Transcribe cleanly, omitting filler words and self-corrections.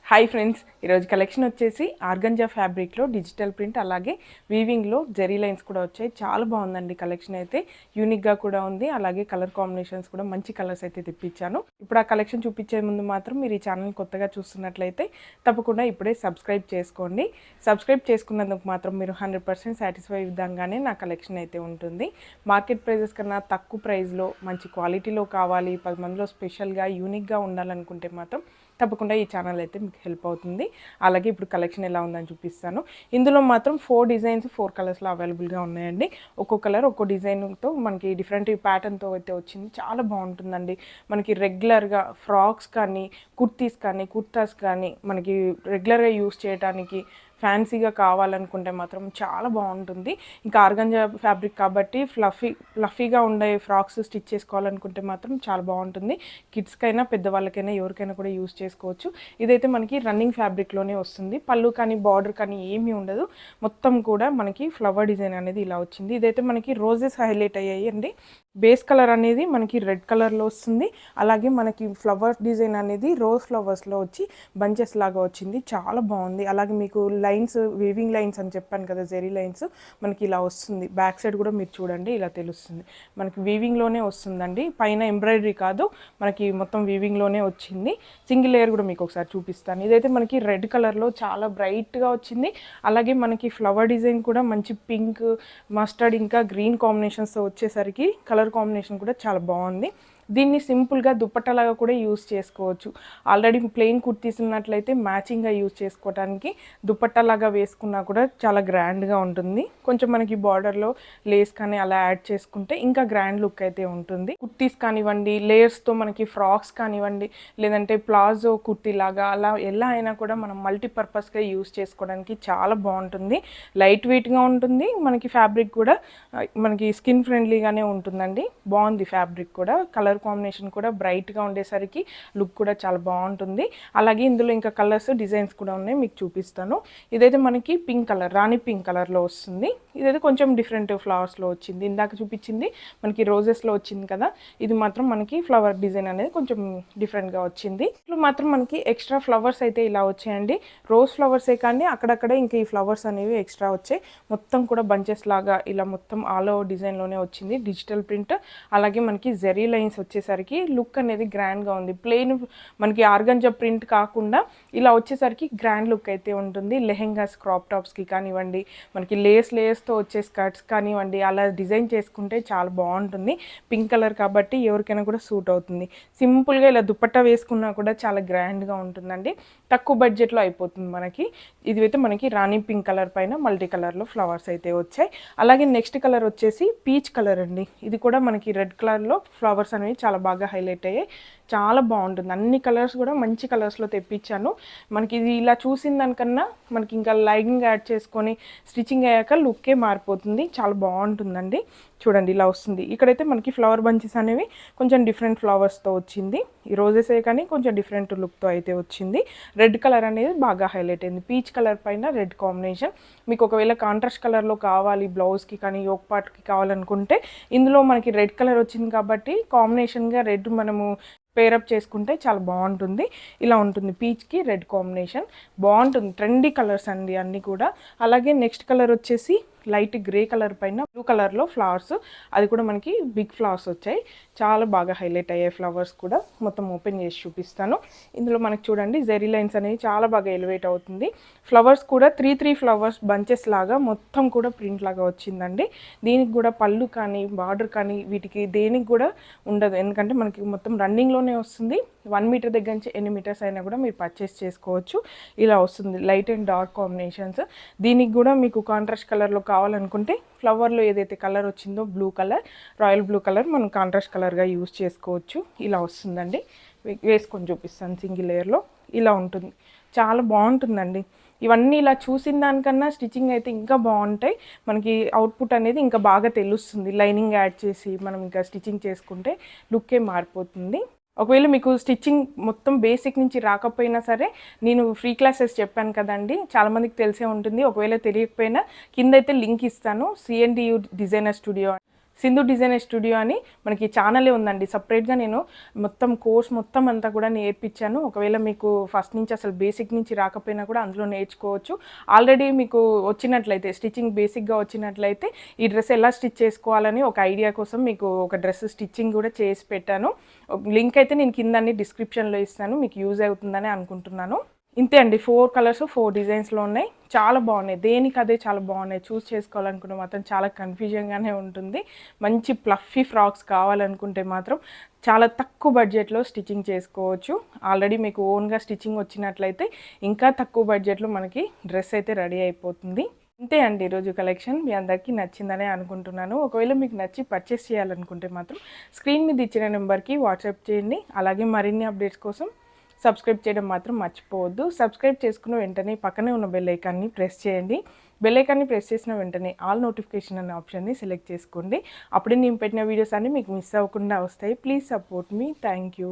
Hi friends, ఈరోజు collection వచ్చేసి organza ఫ్యాబ్రిక్లో డిజిటల్ ప్రింట్ అలాగే వీవింగ్లో జెరీ లైన్స్ కూడా వచ్చాయి. చాలా బాగుందండి కలెక్షన్ అయితే. యూనిక్గా కూడా ఉంది. అలాగే కలర్ కాంబినేషన్స్ కూడా మంచి కలర్స్ అయితే తెప్పించాను. ఇప్పుడు ఆ కలెక్షన్ చూపించే ముందు మాత్రం మీరు ఈ ఛానల్ కొత్తగా చూస్తున్నట్లయితే తప్పకుండా ఇప్పుడే సబ్స్క్రైబ్ చేసుకోండి. సబ్స్క్రైబ్ చేసుకున్నందుకు మాత్రం మీరు 100% సాటిస్ఫై విధంగానే నా కలెక్షన్ అయితే ఉంటుంది. మార్కెట్ ప్రైజెస్ కన్నా తక్కువ ప్రైస్లో మంచి క్వాలిటీలో కావాలి, 10 మందిలో స్పెషల్గా యూనిక్గా ఉండాలనుకుంటే మాత్రం తప్పకుండా ఈ ఛానల్ అయితే మీకు హెల్ప్ అవుతుంది. అలాగే ఇప్పుడు కలెక్షన్ ఎలా ఉందని చూపిస్తాను. ఇందులో మాత్రం 4 డిజైన్స్ 4 కలర్స్లో అవైలబుల్గా ఉన్నాయండి. ఒక్కో కలర్ ఒక్కో డిజైన్తో మనకి డిఫరెంట్ ప్యాటర్న్తో అయితే వచ్చింది. చాలా బాగుంటుందండి. మనకి రెగ్యులర్గా ఫ్రాక్స్ కానీ, కుర్తీస్ కానీ, కుర్తాస్ కానీ మనకి రెగ్యులర్గా యూస్ చేయడానికి ఫ్యాన్సీగా కావాలనుకుంటే మాత్రం చాలా బాగుంటుంది. ఇంకా ఆర్గంజా ఫ్యాబ్రిక్ కాబట్టి ఫ్లఫీగా ఉండే ఫ్రాక్స్ స్టిచ్ చేసుకోవాలనుకుంటే మాత్రం చాలా బాగుంటుంది. కిడ్స్కైనా పెద్దవాళ్ళకైనా ఎవరికైనా కూడా యూస్ చేసుకోవచ్చు. ఇదైతే మనకి రన్నింగ్ ఫ్యాబ్రిక్లోనే వస్తుంది. పళ్ళు కానీ బార్డర్ కానీ ఏమీ ఉండదు. మొత్తం కూడా మనకి ఫ్లవర్ డిజైన్ అనేది ఇలా వచ్చింది. ఇదైతే మనకి రోజెస్ హైలైట్ అయ్యాయి అండి. బేస్ కలర్ అనేది మనకి రెడ్ కలర్లో వస్తుంది. అలాగే మనకి ఫ్లవర్ డిజైన్ అనేది రోజ్ ఫ్లవర్స్లో వచ్చి బంచెస్ లాగా వచ్చింది. చాలా బాగుంది. అలాగే మీకు లైన్స్, వీవింగ్ లైన్స్ అని చెప్పాను కదా, జెరీ లైన్స్ మనకి ఇలా వస్తుంది. బ్యాక్ సైడ్ కూడా మీరు చూడండి, ఇలా తెలుస్తుంది. మనకి వీవింగ్లోనే వస్తుందండి. పైన ఎంబ్రాయిడరీ కాదు, మనకి మొత్తం వీవింగ్లోనే వచ్చింది. సింగిల్ లేయర్ కూడా మీకు ఒకసారి చూపిస్తాను. ఇదైతే మనకి రెడ్ కలర్లో చాలా బ్రైట్గా వచ్చింది. అలాగే మనకి ఫ్లవర్ డిజైన్ కూడా మంచి పింక్, మస్టర్డ్ ఇంకా గ్రీన్ కాంబినేషన్స్తో వచ్చేసరికి కలర్ కాంబినేషన్ కూడా చాలా బాగుంది. దీన్ని సింపుల్గా దుప్పట్టలాగా కూడా యూస్ చేసుకోవచ్చు. ఆల్రెడీ ప్లెయిన్ కుర్తీస్ ఉన్నట్లయితే మ్యాచింగ్గా యూస్ చేసుకోవడానికి దుప్పట్టలాగా వేసుకున్నా కూడా చాలా గ్రాండ్గా ఉంటుంది. కొంచెం మనకి బార్డర్లో లేస్ కానీ అలా యాడ్ చేసుకుంటే ఇంకా గ్రాండ్ లుక్ అయితే ఉంటుంది. కుర్తీస్ కానివ్వండి, లేయర్స్తో మనకి ఫ్రాక్స్ కానివ్వండి, లేదంటే ప్లాజో కుర్తీ లాగా అలా ఎలా అయినా కూడా మనం మల్టీపర్పస్గా యూస్ చేసుకోవడానికి చాలా బాగుంటుంది. లైట్ వెయిట్గా ఉంటుంది. మనకి ఫ్యాబ్రిక్ కూడా మనకి స్కిన్ ఫ్రెండ్లీగానే ఉంటుందండి. బాగుంది ఫ్యాబ్రిక్ కూడా. కలర్ కాంబినేషన్ కూడా బ్రైట్గా ఉండేసరికి లుక్ కూడా చాలా బాగుంటుంది. అలాగే ఇందులో ఇంకా కలర్స్, డిజైన్స్ కూడా ఉన్నాయి, మీకు చూపిస్తాను. ఇదైతే మనకి పింక్ కలర్, రాణి పింక్ కలర్లో వస్తుంది. ఇదైతే కొంచెం డిఫరెంట్ ఫ్లవర్స్లో వచ్చింది. ఇందాక చూపించింది మనకి రోజెస్లో వచ్చింది కదా, ఇది మాత్రం మనకి ఫ్లవర్ డిజైన్ అనేది కొంచెం డిఫరెంట్గా వచ్చింది. ఇప్పుడు మాత్రం మనకి ఎక్స్ట్రా ఫ్లవర్స్ అయితే ఇలా వచ్చాయండి. రోజ్ ఫ్లవర్సే కానీ అక్కడక్కడే ఇంకా ఈ ఫ్లవర్స్ అనేవి ఎక్స్ట్రా వచ్చాయి. మొత్తం కూడా బంచెస్ లాగా ఇలా మొత్తం ఆల్ ఓవర్ డిజైన్లోనే వచ్చింది. డిజిటల్ ప్రింట్, అలాగే మనకి జెరీ లైన్స్ వచ్చేసరికి లుక్ అనేది గ్రాండ్గా ఉంది. ప్లెయిన్ మనకి ఆర్గంజా ప్రింట్ కాకుండా ఇలా వచ్చేసరికి గ్రాండ్ లుక్ అయితే ఉంటుంది. లెహెంగాస్, క్రాప్ టాప్స్కి కానివ్వండి, మనకి లేస్తో వచ్చే స్కర్ట్స్ కానివ్వండి, అలా డిజైన్ చేసుకుంటే చాలా బాగుంటుంది. పింక్ కలర్ కాబట్టి ఎవరికైనా కూడా సూట్ అవుతుంది. సింపుల్గా ఇలా దుపట్టా వేసుకున్నా కూడా చాలా గ్రాండ్గా ఉంటుందండి. తక్కువ బడ్జెట్లో అయిపోతుంది మనకి. ఇది అయితే మనకి రాణి పింక్ కలర్ పైన మల్టీ కలర్లో ఫ్లవర్స్ అయితే వచ్చాయి. అలాగే నెక్స్ట్ కలర్ వచ్చేసి పీచ్ కలర్ అండి. ఇది కూడా మనకి రెడ్ కలర్లో ఫ్లవర్స్ అనేవి చాలా బాగా హైలైట్ అయ్యాయి. చాలా బాగుంటుంది. అన్ని కలర్స్ కూడా మంచి కలర్స్లో తెప్పించాను. మనకి ఇది ఇలా చూసిన దానికన్నా మనకి ఇంకా లైనింగ్ యాడ్ చేసుకొని స్టిచ్చింగ్ అయ్యాక లుక్కే మారిపోతుంది. చాలా బాగుంటుందండి. చూడండి ఇలా వస్తుంది. ఇక్కడైతే మనకి ఫ్లవర్ బంచెస్ అనేవి కొంచెం డిఫరెంట్ ఫ్లవర్స్తో వచ్చింది. ఈ రోజెసే కానీ కొంచెం డిఫరెంట్ లుక్తో అయితే వచ్చింది. రెడ్ కలర్ అనేది బాగా హైలైట్ అయింది. పీచ్ కలర్ పైన రెడ్ కాంబినేషన్. మీకు ఒకవేళ కాంట్రాస్ట్ కలర్లో కావాలి, బ్లౌజ్కి కానీ యోక్ పార్ట్కి కావాలనుకుంటే ఇందులో మనకి రెడ్ కలర్ వచ్చింది కాబట్టి కాంబినేషన్గా రెడ్ మనము పేరప్ చేసుకుంటే చాలా బాగుంటుంది. ఇలా ఉంటుంది పీచ్కి రెడ్ కాంబినేషన్. బాగుంటుంది. ట్రెండీ కలర్స్ అండి అన్నీ కూడా. అలాగే నెక్స్ట్ కలర్ వచ్చేసి లైట్ గ్రే కలర్ పైన బ్లూ కలర్లో ఫ్లవర్స్, అది కూడా మనకి బిగ్ ఫ్లవర్స్ వచ్చాయి. చాలా బాగా హైలైట్ అయ్యాయి ఫ్లవర్స్ కూడా. మొత్తం ఓపెన్ చేసి చూపిస్తాను. ఇందులో మనకి చూడండి జెరీ లైన్స్ అనేవి చాలా బాగా ఎలివేట్ అవుతుంది. ఫ్లవర్స్ కూడా 3 ఫ్లవర్స్ బంచెస్ లాగా మొత్తం కూడా ప్రింట్ లాగా వచ్చిందండి. దీనికి కూడా పళ్ళు కానీ బార్డర్ కానీ వీటికి దేనికి కూడా ఉండదు. ఎందుకంటే మనకి మొత్తం రన్నింగ్లోనే వస్తుంది. 1 మీటర్ దగ్గర నుంచి ఎన్ని మీటర్స్ అయినా కూడా మీరు పర్చేస్ చేసుకోవచ్చు. ఇలా వస్తుంది లైట్ అండ్ డార్క్ కాంబినేషన్స్. దీనికి కూడా మీకు కాంట్రాస్ట్ కలర్లో కావాలనుకుంటే ఫ్లవర్లో ఏదైతే కలర్ వచ్చిందో blue colour, royal blue colour మనం కాంట్రాస్ట్ కలర్గా యూజ్ చేసుకోవచ్చు. ఇలా వస్తుందండి. వేసుకొని చూపిస్తాను. సింగిల్ లేయర్లో ఇలా ఉంటుంది. చాలా బాగుంటుందండి. ఇవన్నీ ఇలా చూసిన దానికన్నా స్టిచ్చింగ్ అయితే ఇంకా బాగుంటాయి. మనకి అవుట్పుట్ అనేది ఇంకా బాగా తెలుస్తుంది. లైనింగ్ యాడ్ చేసి మనం ఇంకా స్టిచ్చింగ్ చేసుకుంటే లుక్కే మారిపోతుంది. ఒకవేళ మీకు స్టిచ్చింగ్ మొత్తం బేసిక్ నుంచి రాకపోయినా సరే నేను ఫ్రీ క్లాసెస్ చెప్పాను కదండి, చాలామందికి తెలిసే ఉంటుంది. ఒకవేళ తెలియకపోయినా కింద అయితే లింక్ ఇస్తాను. CNDU designer studio Sindhu designer studio అని మనకి ఛానలే ఉందండి. సపరేట్గా నేను మొత్తం కోర్స్ మొత్తం అంతా కూడా నేర్పించాను. ఒకవేళ మీకు ఫస్ట్ నుంచి అసలు బేసిక్ నుంచి రాకపోయినా కూడా అందులో నేర్చుకోవచ్చు. ఆల్రెడీ మీకు వచ్చినట్లయితే స్టిచ్చింగ్ బేసిక్గా వచ్చినట్లయితే ఈ డ్రెస్ ఎలా స్టిచ్ చేసుకోవాలని ఒక ఐడియా కోసం మీకు ఒక డ్రెస్ స్టిచ్చింగ్ కూడా చేసి పెట్టాను. లింక్ అయితే నేను కింద డిస్క్రిప్షన్లో ఇస్తాను, మీకు యూజ్ అవుతుందని అనుకుంటున్నాను. ఇంతే అండి, 4 కలర్స్ 4 డిజైన్స్లో ఉన్నాయి. చాలా బాగున్నాయి, దేనికి అదే చాలా బాగున్నాయి. చూస్ చేసుకోవాలనుకుంటే మాత్రం చాలా కన్ఫ్యూజన్గానే ఉంటుంది. మంచి ప్లఫీ ఫ్రాక్స్ కావాలనుకుంటే మాత్రం చాలా తక్కువ బడ్జెట్లో స్టిచ్చింగ్ చేసుకోవచ్చు. ఆల్రెడీ మీకు ఓన్గా స్టిచ్చింగ్ వచ్చినట్లయితే ఇంకా తక్కువ బడ్జెట్లో మనకి డ్రెస్ అయితే రెడీ అయిపోతుంది. ఇంతే అండి ఈరోజు కలెక్షన్. మీ అందరికీ నచ్చిందనే అనుకుంటున్నాను. ఒకవేళ మీకు నచ్చి పర్చేస్ చేయాలనుకుంటే మాత్రం స్క్రీన్ మీద ఇచ్చిన నెంబర్కి వాట్సాప్ చేయండి. అలాగే మరిన్ని అప్డేట్స్ కోసం సబ్స్క్రైబ్ చేయడం మాత్రం మర్చిపోవద్దు. సబ్స్క్రైబ్ చేసుకున్న వెంటనే పక్కనే ఉన్న బెల్ ఐకాన్ని ప్రెస్ చేయండి. బెల్ ఐకాన్ని ప్రెస్ చేసిన వెంటనే ఆల్ నోటిఫికేషన్ అనే ఆప్షన్ని సెలెక్ట్ చేసుకోండి. అప్పుడే నేను పెట్టిన వీడియోస్ అన్నీ మీకు మిస్ అవ్వకుండా వస్తాయి. Please support me. Thank you.